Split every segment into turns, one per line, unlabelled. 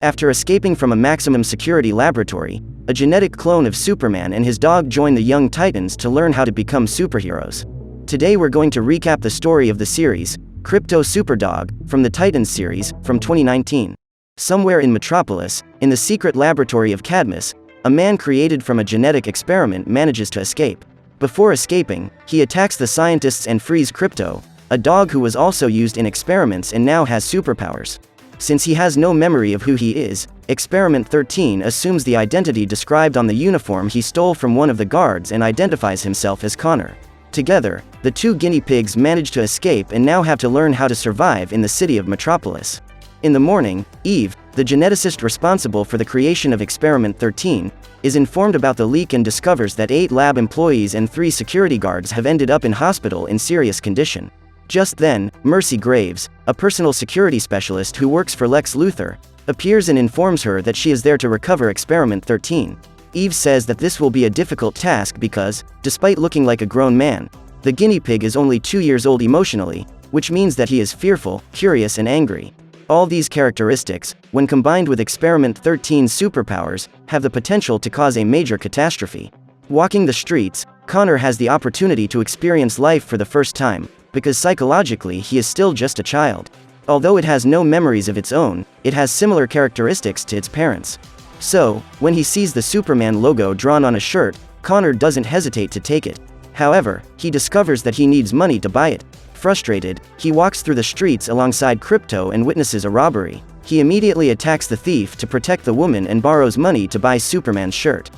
After escaping from a maximum security laboratory, a genetic clone of Superman and his dog join the Young Titans to learn how to become superheroes. Today we're going to recap the story of the series, KRYPTO Superdog, from the Titans series, from 2019. Somewhere in Metropolis, in the secret laboratory of Cadmus, a man created from a genetic experiment manages to escape. Before escaping, he attacks the scientists and frees KRYPTO, a dog who was also used in experiments and now has superpowers. Since he has no memory of who he is, Experiment 13 assumes the identity described on the uniform he stole from one of the guards and identifies himself as Connor. Together, the two guinea pigs manage to escape and now have to learn how to survive in the city of Metropolis. In the morning, Eve, the geneticist responsible for the creation of Experiment 13, is informed about the leak and discovers that 8 lab employees and 3 security guards have ended up in hospital in serious condition. Just then, Mercy Graves, a personal security specialist who works for Lex Luthor, appears and informs her that she is there to recover Experiment 13. Eve says that this will be a difficult task because, despite looking like a grown man, the guinea pig is only 2 years old emotionally, which means that he is fearful, curious and angry. All these characteristics, when combined with Experiment 13's superpowers, have the potential to cause a major catastrophe. Walking the streets, Connor has the opportunity to experience life for the first time, because psychologically he is still just a child. Although it has no memories of its own, it has similar characteristics to its parents. So, when he sees the Superman logo drawn on a shirt, Connor doesn't hesitate to take it. However, he discovers that he needs money to buy it. Frustrated, he walks through the streets alongside KRYPTO and witnesses a robbery. He immediately attacks the thief to protect the woman and borrows money to buy Superman's shirt.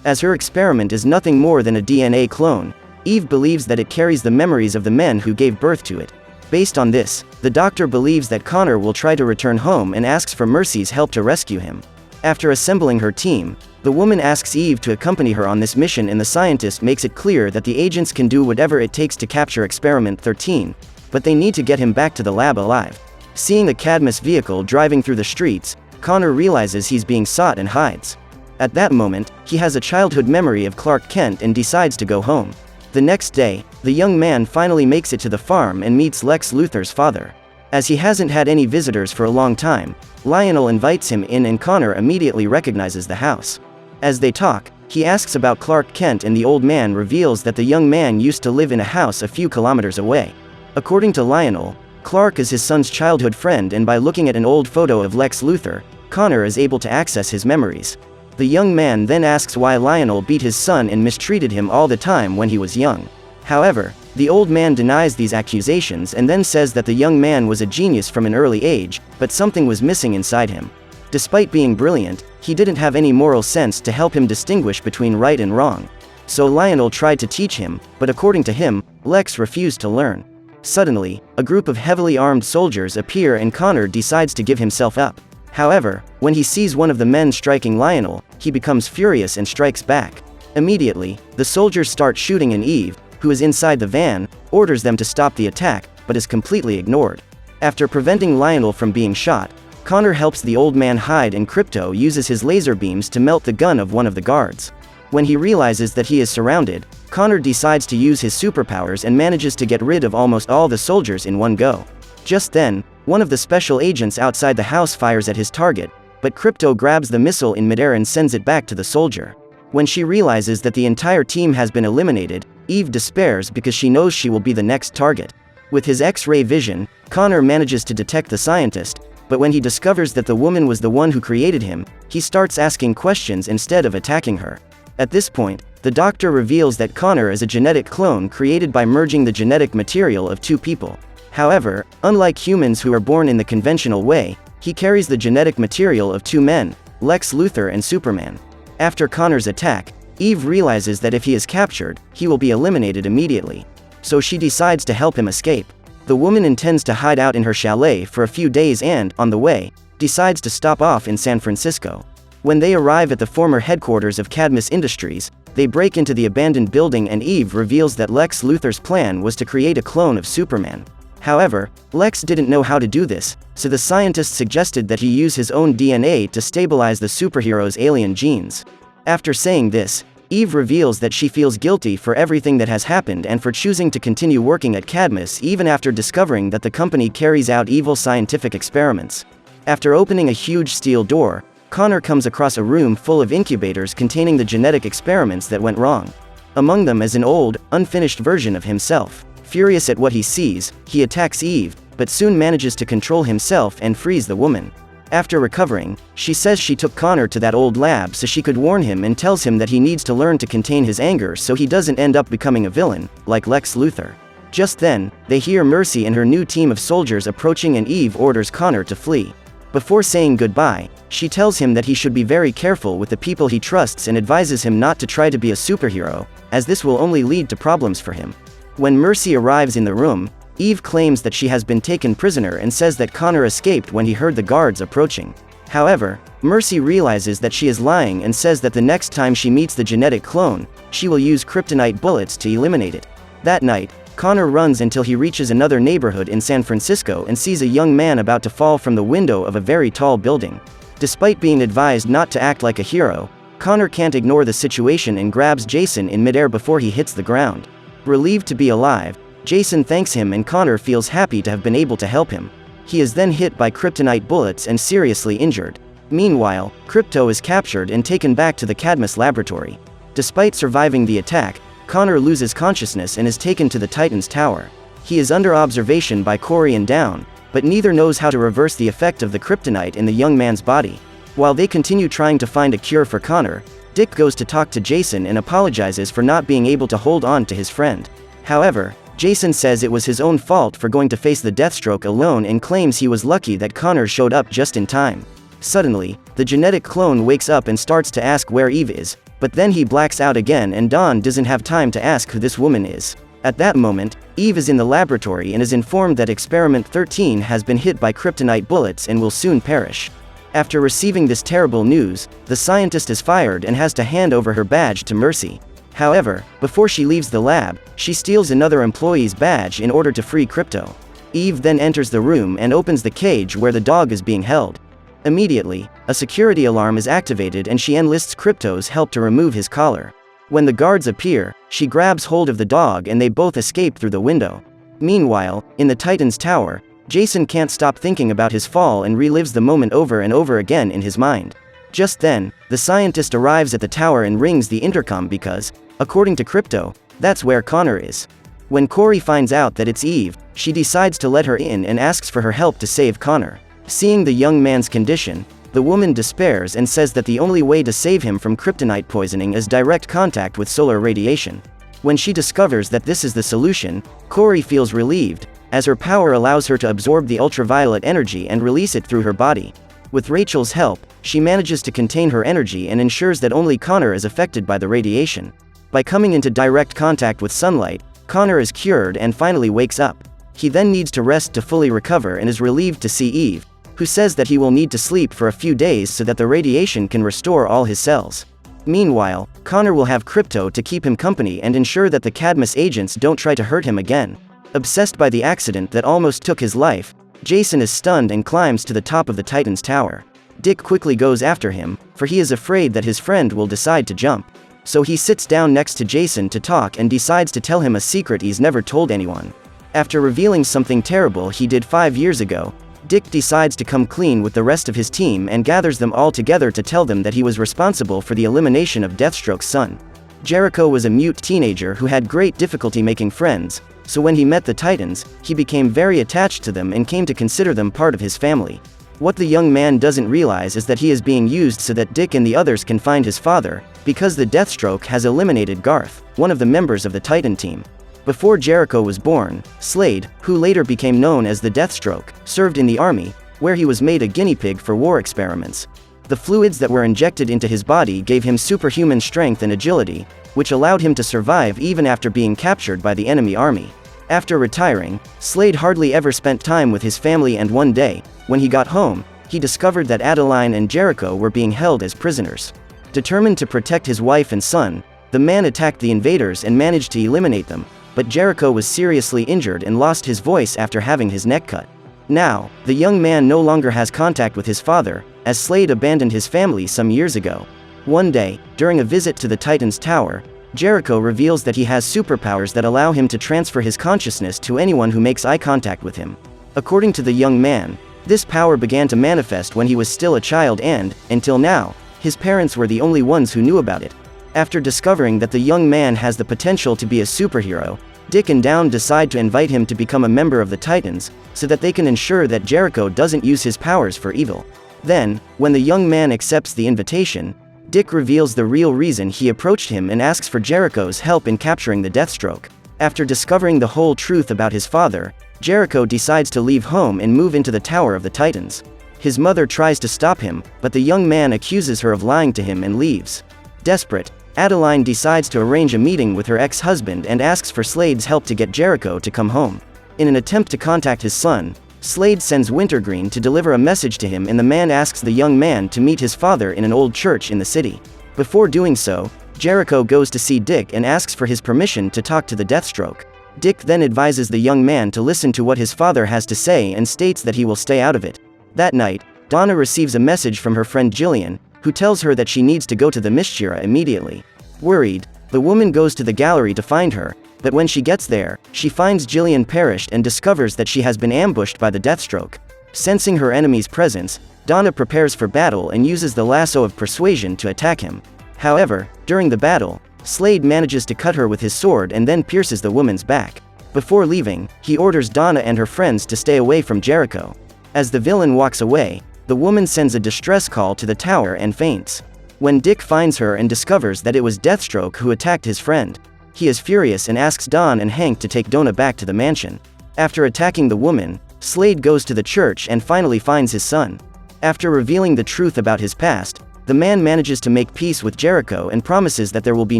As her experiment is nothing more than a DNA clone, Eve believes that it carries the memories of the men who gave birth to it. Based on this, the doctor believes that Connor will try to return home and asks for Mercy's help to rescue him. After assembling her team, the woman asks Eve to accompany her on this mission and the scientist makes it clear that the agents can do whatever it takes to capture Experiment 13, but they need to get him back to the lab alive. Seeing a Cadmus vehicle driving through the streets, Connor realizes he's being sought and hides. At that moment, he has a childhood memory of Clark Kent and decides to go home. The next day, the young man finally makes it to the farm and meets Lex Luthor's father. As he hasn't had any visitors for a long time, Lionel invites him in and Connor immediately recognizes the house. As they talk, he asks about Clark Kent and the old man reveals that the young man used to live in a house a few kilometers away. According to Lionel, Clark is his son's childhood friend and by looking at an old photo of Lex Luthor, Connor is able to access his memories. The young man then asks why Lionel beat his son and mistreated him all the time when he was young. However, the old man denies these accusations and then says that the young man was a genius from an early age, but something was missing inside him. Despite being brilliant, he didn't have any moral sense to help him distinguish between right and wrong. So Lionel tried to teach him, but according to him, Lex refused to learn. Suddenly, a group of heavily armed soldiers appear and Connor decides to give himself up. However, when he sees one of the men striking Lionel, he becomes furious and strikes back. Immediately, the soldiers start shooting and Eve, who is inside the van, orders them to stop the attack, but is completely ignored. After preventing Lionel from being shot, Connor helps the old man hide and KRYPTO uses his laser beams to melt the gun of one of the guards. When he realizes that he is surrounded, Connor decides to use his superpowers and manages to get rid of almost all the soldiers in one go. Just then, one of the special agents outside the house fires at his target, but KRYPTO grabs the missile in midair and sends it back to the soldier. When she realizes that the entire team has been eliminated, Eve despairs because she knows she will be the next target. With his X-ray vision, Connor manages to detect the scientist, but when he discovers that the woman was the one who created him, he starts asking questions instead of attacking her. At this point, the doctor reveals that Connor is a genetic clone created by merging the genetic material of 2 people. However, unlike humans who are born in the conventional way, he carries the genetic material of 2 men, Lex Luthor and Superman. After Connor's attack, Eve realizes that if he is captured, he will be eliminated immediately. So she decides to help him escape. The woman intends to hide out in her chalet for a few days and, on the way, decides to stop off in San Francisco. When they arrive at the former headquarters of Cadmus Industries, they break into the abandoned building and Eve reveals that Lex Luthor's plan was to create a clone of Superman. However, Lex didn't know how to do this, so the scientist suggested that he use his own DNA to stabilize the superhero's alien genes. After saying this, Eve reveals that she feels guilty for everything that has happened and for choosing to continue working at Cadmus even after discovering that the company carries out evil scientific experiments. After opening a huge steel door, Connor comes across a room full of incubators containing the genetic experiments that went wrong. Among them is an old, unfinished version of himself. Furious at what he sees, he attacks Eve, but soon manages to control himself and frees the woman. After recovering, she says she took Connor to that old lab so she could warn him and tells him that he needs to learn to contain his anger so he doesn't end up becoming a villain, like Lex Luthor. Just then, they hear Mercy and her new team of soldiers approaching and Eve orders Connor to flee. Before saying goodbye, she tells him that he should be very careful with the people he trusts and advises him not to try to be a superhero, as this will only lead to problems for him. When Mercy arrives in the room, Eve claims that she has been taken prisoner and says that Connor escaped when he heard the guards approaching. However, Mercy realizes that she is lying and says that the next time she meets the genetic clone, she will use kryptonite bullets to eliminate it. That night, Connor runs until he reaches another neighborhood in San Francisco and sees a young man about to fall from the window of a very tall building. Despite being advised not to act like a hero, Connor can't ignore the situation and grabs Jason in midair before he hits the ground. Relieved to be alive, Jason thanks him and Connor feels happy to have been able to help him. He is then hit by kryptonite bullets and seriously injured. Meanwhile, KRYPTO is captured and taken back to the Cadmus laboratory. Despite surviving the attack, Connor loses consciousness and is taken to the Titan's tower. He is under observation by Corey and Down, but neither knows how to reverse the effect of the kryptonite in the young man's body. While they continue trying to find a cure for Connor, Dick goes to talk to Jason and apologizes for not being able to hold on to his friend. However, Jason says it was his own fault for going to face the Deathstroke alone and claims he was lucky that Connor showed up just in time. Suddenly, the genetic clone wakes up and starts to ask where Eve is, but then he blacks out again and Dawn doesn't have time to ask who this woman is. At that moment, Eve is in the laboratory and is informed that Experiment 13 has been hit by kryptonite bullets and will soon perish. After receiving this terrible news, the scientist is fired and has to hand over her badge to Mercy. However, before she leaves the lab, she steals another employee's badge in order to free KRYPTO. Eve then enters the room and opens the cage where the dog is being held. Immediately, a security alarm is activated and she enlists KRYPTO's help to remove his collar. When the guards appear, she grabs hold of the dog and they both escape through the window. Meanwhile, in the Titan's tower, Jason can't stop thinking about his fall and relives the moment over and over again in his mind. Just then, the scientist arrives at the tower and rings the intercom because, according to KRYPTO, that's where Connor is. When Corey finds out that it's Eve, she decides to let her in and asks for her help to save Connor. Seeing the young man's condition, the woman despairs and says that the only way to save him from kryptonite poisoning is direct contact with solar radiation. When she discovers that this is the solution, Corey feels relieved, as her power allows her to absorb the ultraviolet energy and release it through her body. With Rachel's help, she manages to contain her energy and ensures that only Connor is affected by the radiation. By coming into direct contact with sunlight, Connor is cured and finally wakes up. He then needs to rest to fully recover and is relieved to see Eve, who says that he will need to sleep for a few days so that the radiation can restore all his cells. Meanwhile, Connor will have KRYPTO to keep him company and ensure that the Cadmus agents don't try to hurt him again. Obsessed by the accident that almost took his life, Jason is stunned and climbs to the top of the Titan's tower. Dick quickly goes after him, for he is afraid that his friend will decide to jump. So he sits down next to Jason to talk and decides to tell him a secret he's never told anyone. After revealing something terrible he did 5 years ago, Dick decides to come clean with the rest of his team and gathers them all together to tell them that he was responsible for the elimination of Deathstroke's son. Jericho was a mute teenager who had great difficulty making friends, so when he met the Titans, he became very attached to them and came to consider them part of his family. What the young man doesn't realize is that he is being used so that Dick and the others can find his father, because the Deathstroke has eliminated Garth, one of the members of the Titan team. Before Jericho was born, Slade, who later became known as the Deathstroke, served in the army, where he was made a guinea pig for war experiments. The fluids that were injected into his body gave him superhuman strength and agility, which allowed him to survive even after being captured by the enemy army. After retiring, Slade hardly ever spent time with his family, and one day, when he got home, he discovered that Adeline and Jericho were being held as prisoners. Determined to protect his wife and son, the man attacked the invaders and managed to eliminate them, but Jericho was seriously injured and lost his voice after having his neck cut. Now, the young man no longer has contact with his father, as Slade abandoned his family some years ago. One day, during a visit to the Titan's tower, Jericho reveals that he has superpowers that allow him to transfer his consciousness to anyone who makes eye contact with him. According to the young man, This power began to manifest when he was still a child and, until now, his parents were the only ones who knew about it. After discovering that the young man has the potential to be a superhero, Dick and Dawn decide to invite him to become a member of the Titans, so that they can ensure that Jericho doesn't use his powers for evil. Then, when the young man accepts the invitation, Dick reveals the real reason he approached him and asks for Jericho's help in capturing the Deathstroke. After discovering the whole truth about his father, Jericho decides to leave home and move into the Tower of the Titans. His mother tries to stop him, but the young man accuses her of lying to him and leaves. Desperate, Adeline decides to arrange a meeting with her ex-husband and asks for Slade's help to get Jericho to come home. In an attempt to contact his son, Slade sends Wintergreen to deliver a message to him, and the man asks the young man to meet his father in an old church in the city. Before doing so, Jericho goes to see Dick and asks for his permission to talk to the Deathstroke. Dick then advises the young man to listen to what his father has to say and states that he will stay out of it. That night, Donna receives a message from her friend Jillian, who tells her that she needs to go to the Mishchira immediately. Worried, the woman goes to the gallery to find her, but when she gets there, she finds Jillian perished and discovers that she has been ambushed by the Deathstroke. Sensing her enemy's presence, Donna prepares for battle and uses the lasso of persuasion to attack him. However, during the battle, Slade manages to cut her with his sword and then pierces the woman's back. Before leaving, he orders Donna and her friends to stay away from Jericho. As the villain walks away, the woman sends a distress call to the tower and faints. When Dick finds her and discovers that it was Deathstroke who attacked his friend, he is furious and asks Dawn and Hank to take Donna back to the mansion. After attacking the woman, Slade goes to the church and finally finds his son. After revealing the truth about his past, the man manages to make peace with Jericho and promises that there will be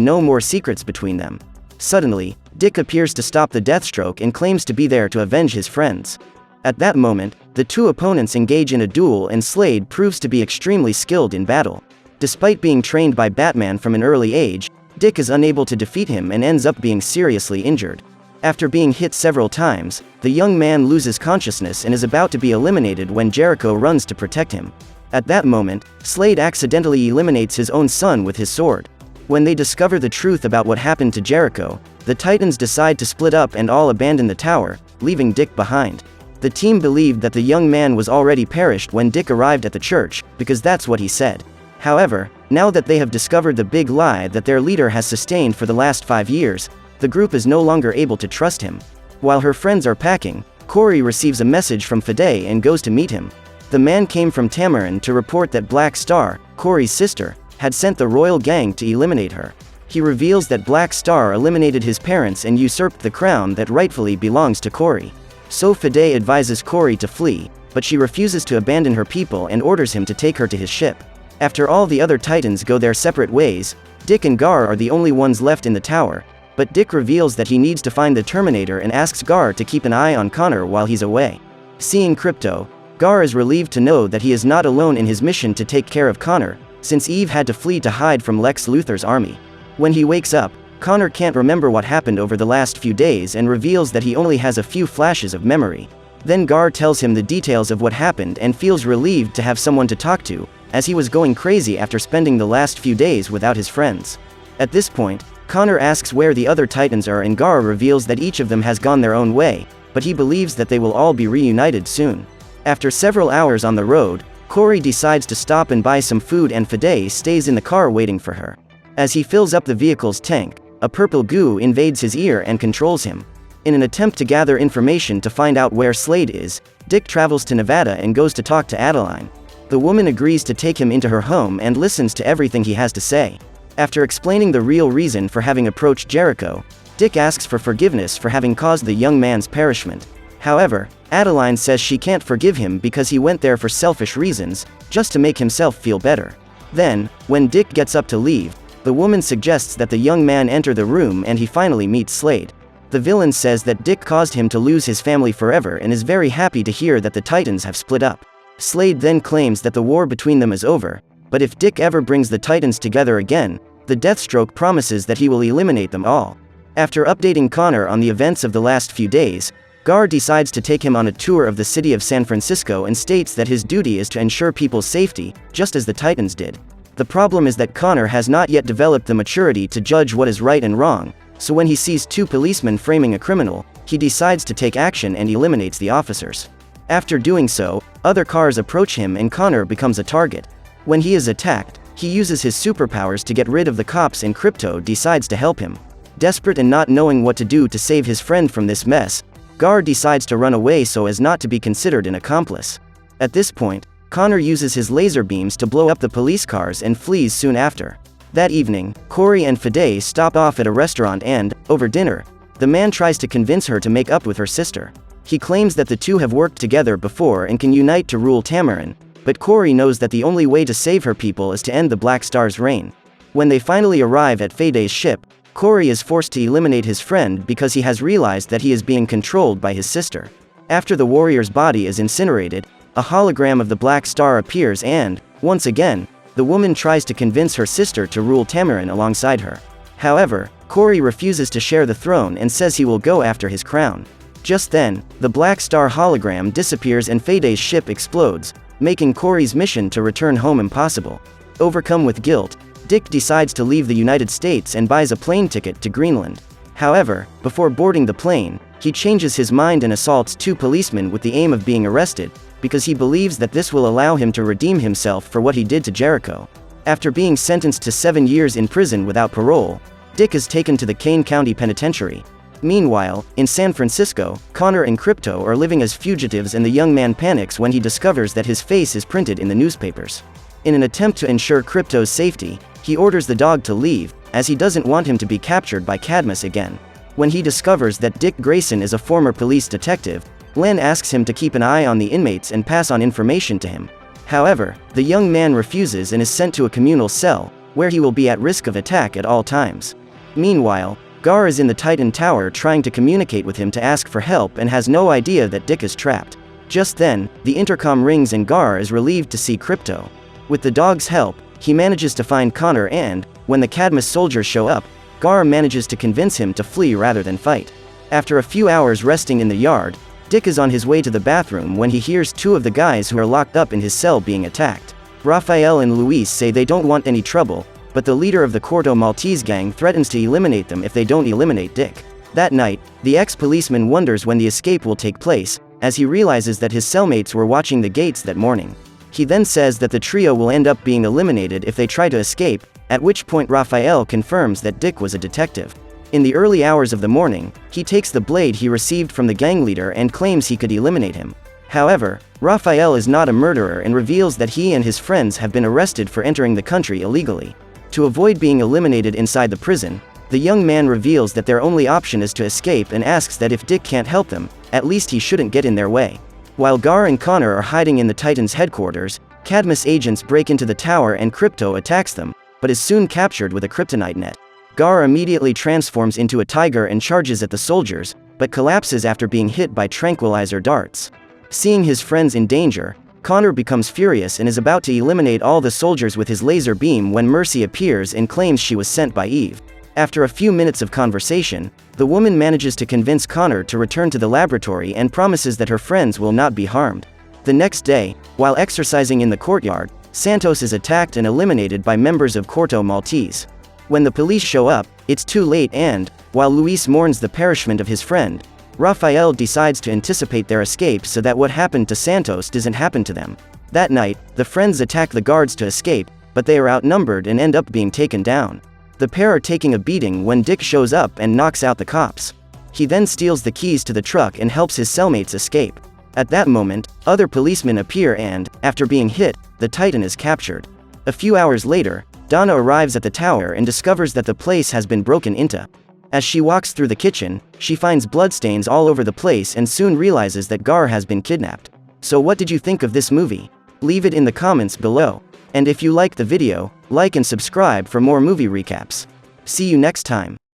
no more secrets between them. Suddenly, Dick appears to stop the Deathstroke and claims to be there to avenge his friends. At that moment, the two opponents engage in a duel and Slade proves to be extremely skilled in battle. Despite being trained by Batman from an early age, Dick is unable to defeat him and ends up being seriously injured. After being hit several times, the young man loses consciousness and is about to be eliminated when Jericho runs to protect him. At that moment, Slade accidentally eliminates his own son with his sword. When they discover the truth about what happened to Jericho, the Titans decide to split up and all abandon the tower, leaving Dick behind. The team believed that the young man was already perished when Dick arrived at the church, because that's what he said. However, now that they have discovered the big lie that their leader has sustained for the last 5 years, the group is no longer able to trust him. While her friends are packing, Corey receives a message from Fide and goes to meet him. The man came from Tamarin to report that Black Star, Corey's sister, had sent the royal gang to eliminate her. He reveals that Black Star eliminated his parents and usurped the crown that rightfully belongs to Corey. So Fide advises Corey to flee, but she refuses to abandon her people and orders him to take her to his ship. After all the other Titans go their separate ways, Dick and Gar are the only ones left in the tower, but Dick reveals that he needs to find the Terminator and asks Gar to keep an eye on Connor while he's away. Seeing KRYPTO, Gar is relieved to know that he is not alone in his mission to take care of Connor, since Eve had to flee to hide from Lex Luthor's army. When he wakes up, Connor can't remember what happened over the last few days and reveals that he only has a few flashes of memory. Then Gar tells him the details of what happened and feels relieved to have someone to talk to, as he was going crazy after spending the last few days without his friends. At this point, Connor asks where the other Titans are and Gar reveals that each of them has gone their own way, but he believes that they will all be reunited soon. After several hours on the road, Corey decides to stop and buy some food and Fide stays in the car waiting for her. As he fills up the vehicle's tank, a purple goo invades his ear and controls him. In an attempt to gather information to find out where Slade is, Dick travels to Nevada and goes to talk to Adeline. The woman agrees to take him into her home and listens to everything he has to say. After explaining the real reason for having approached Jericho, Dick asks for forgiveness for having caused the young man's perishment. However, Adeline says she can't forgive him because he went there for selfish reasons, just to make himself feel better. Then, when Dick gets up to leave, the woman suggests that the young man enter the room and he finally meets Slade. The villain says that Dick caused him to lose his family forever and is very happy to hear that the Titans have split up. Slade then claims that the war between them is over, but if Dick ever brings the Titans together again, the Deathstroke promises that he will eliminate them all. After updating Connor on the events of the last few days, Gar decides to take him on a tour of the city of San Francisco and states that his duty is to ensure people's safety, just as the Titans did. The problem is that Connor has not yet developed the maturity to judge what is right and wrong, so when he sees two policemen framing a criminal, he decides to take action and eliminates the officers. After doing so, other cars approach him and Connor becomes a target. When he is attacked, he uses his superpowers to get rid of the cops and KRYPTO decides to help him. Desperate and not knowing what to do to save his friend from this mess, Gar decides to run away so as not to be considered an accomplice. At this point, Connor uses his laser beams to blow up the police cars and flees soon after. That evening, Corey and Fede stop off at a restaurant and, over dinner, the man tries to convince her to make up with her sister. He claims that the two have worked together before and can unite to rule Tamarin, but Corey knows that the only way to save her people is to end the Black Star's reign. When they finally arrive at Fede's ship, Corey is forced to eliminate his friend because he has realized that he is being controlled by his sister. After the warrior's body is incinerated, a hologram of the Black Star appears and, once again, the woman tries to convince her sister to rule Tamarin alongside her. However, Corey refuses to share the throne and says he will go after his crown. Just then, the Black Star hologram disappears and Fede's ship explodes, making Corey's mission to return home impossible. Overcome with guilt, Dick decides to leave the United States and buys a plane ticket to Greenland. However, before boarding the plane, he changes his mind and assaults two policemen with the aim of being arrested, because he believes that this will allow him to redeem himself for what he did to Jericho. After being sentenced to 7 years in prison without parole, Dick is taken to the Kane County Penitentiary. Meanwhile, in San Francisco, Connor and KRYPTO are living as fugitives and the young man panics when he discovers that his face is printed in the newspapers. In an attempt to ensure KRYPTO's safety, he orders the dog to leave, as he doesn't want him to be captured by Cadmus again. When he discovers that Dick Grayson is a former police detective, Len asks him to keep an eye on the inmates and pass on information to him. However, the young man refuses and is sent to a communal cell, where he will be at risk of attack at all times. Meanwhile, Gar is in the Titan Tower trying to communicate with him to ask for help and has no idea that Dick is trapped. Just then, the intercom rings and Gar is relieved to see KRYPTO. With the dog's help, he manages to find Connor and, when the Cadmus soldiers show up, Gar manages to convince him to flee rather than fight. After a few hours resting in the yard, Dick is on his way to the bathroom when he hears two of the guys who are locked up in his cell being attacked. Raphael and Luis say they don't want any trouble, but the leader of the KRYPTO Maltese gang threatens to eliminate them if they don't eliminate Dick. That night, the ex-policeman wonders when the escape will take place, as he realizes that his cellmates were watching the gates that morning. He then says that the trio will end up being eliminated if they try to escape, at which point Raphael confirms that Dick was a detective. In the early hours of the morning, he takes the blade he received from the gang leader and claims he could eliminate him. However, Raphael is not a murderer and reveals that he and his friends have been arrested for entering the country illegally. To avoid being eliminated inside the prison, the young man reveals that their only option is to escape and asks that if Dick can't help them, at least he shouldn't get in their way. While Gar and Connor are hiding in the Titans' headquarters, Cadmus agents break into the tower and KRYPTO attacks them, but is soon captured with a kryptonite net. Gar immediately transforms into a tiger and charges at the soldiers, but collapses after being hit by tranquilizer darts. Seeing his friends in danger, Connor becomes furious and is about to eliminate all the soldiers with his laser beam when Mercy appears and claims she was sent by Eve. After a few minutes of conversation, the woman manages to convince Connor to return to the laboratory and promises that her friends will not be harmed. The next day, while exercising in the courtyard, Santos is attacked and eliminated by members of KRYPTO Maltese. When the police show up, it's too late and, while Luis mourns the perishment of his friend, Raphael decides to anticipate their escape so that what happened to Santos doesn't happen to them. That night, the friends attack the guards to escape, but they are outnumbered and end up being taken down. The pair are taking a beating when Dick shows up and knocks out the cops. He then steals the keys to the truck and helps his cellmates escape. At that moment, other policemen appear and, after being hit, the Titan is captured. A few hours later, Donna arrives at the tower and discovers that the place has been broken into. As she walks through the kitchen, she finds bloodstains all over the place and soon realizes that Gar has been kidnapped. So what did you think of this movie? Leave it in the comments below. And if you liked the video, like and subscribe for more movie recaps. See you next time.